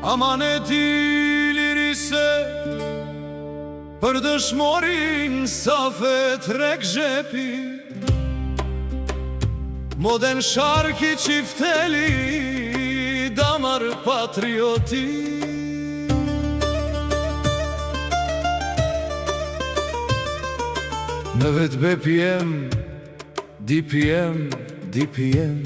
Amaneti lirise për dëshmorin Safet Rekjepi, Modern Sharki Çifteli, damar patrioti. Në vetë BPM, DPM, DPM.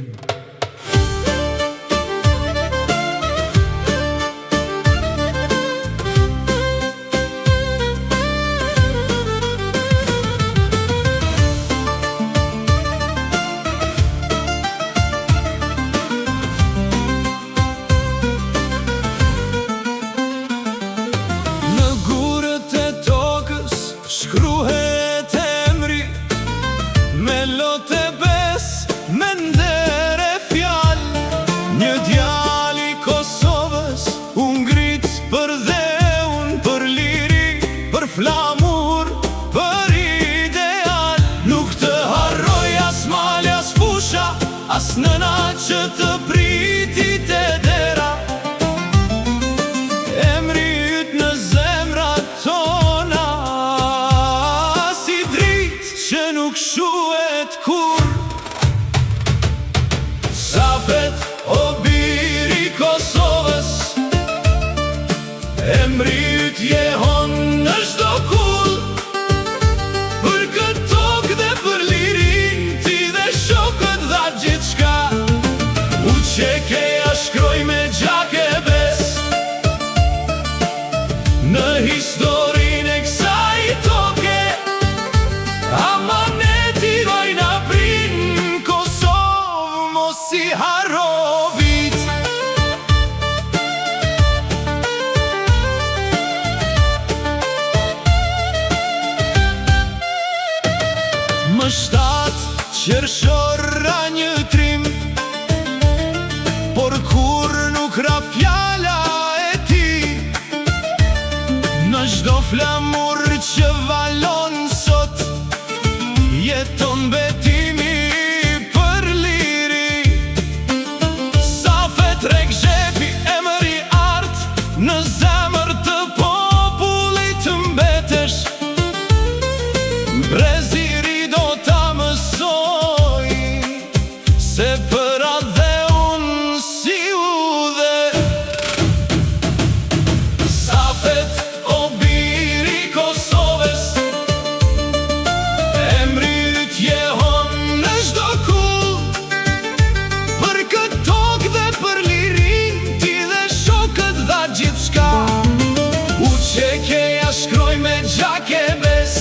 Shkruhet emri me lote bes, me ndere fjal. Një djali Kosovës u ngrit për dheun, për liri, për flamur, për ideal. Nuk të harroj as mali, as fusha, as nëna që të priti të dera. Emri yt në zemrat tona që nuk shuhet kur. Safet, o biri Kosovës, emri yt jehon në çdo kull. Për këtë tokë dhe për lirin, ti dhe shokët dha gjithçka. Uçekeja shkroj me gjake bes në historinë e kësaj toke. Amaneti vajna prin Kosovë, mos i harro vit. Më 7 qershor ra një trim, por kur nuk ra fjala e ti. Në çdo flamur që valon sot, jeton betimi për liri. Safet Rekjepi, emri art, në zemër të popullit mbetesh. Breziri do ta mësoj se për atë dhe unë si u dhe. Safet, o biri Kosovës, emri yt jehon në çdo kull. Për këtë tokë dhe për lirin, ti dhe shokët dha gjithçka. Uçekeja shkroj me gjake bes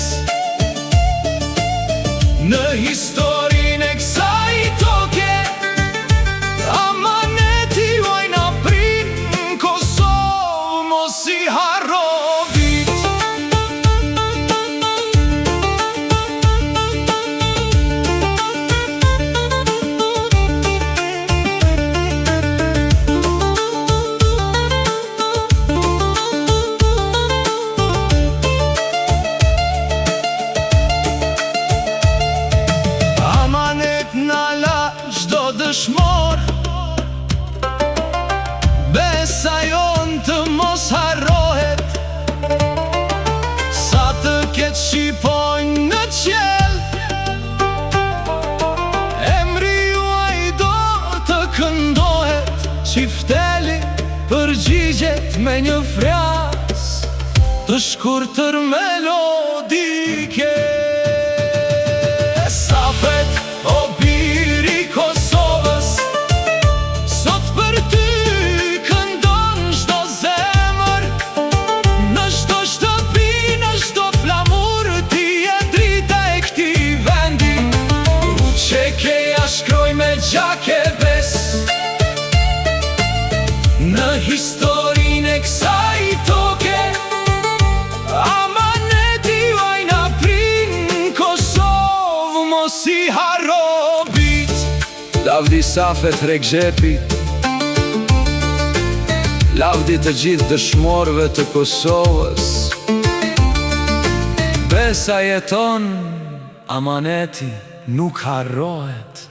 në historinë e kësaj toke. Amaneti vajna prin Kosovë, mos i harro vit. Amanet nala çdo dëshmor, besa jon të mos harrohet. Sa të ketë shqiponj në qel, emri juaj do të këndohet. Çifteli përgjigjet me një fras të shkurtër melodike. Safet, o biri Kosovës, sot për ty këndon çdo zemër. Në çdo shtëpi, në çdo flamur, ti je drita e këtij vendi. Uçekeja shkroj me gjake bes në historinë e kësaj toke. Amaneti vajna prin Kosovë, mos i harro vit. Lavdi Safet Rekjepi, lavdi të gjithë dëshmorëve të Kosovës. Besa jeton, amaneti nuk harrohet.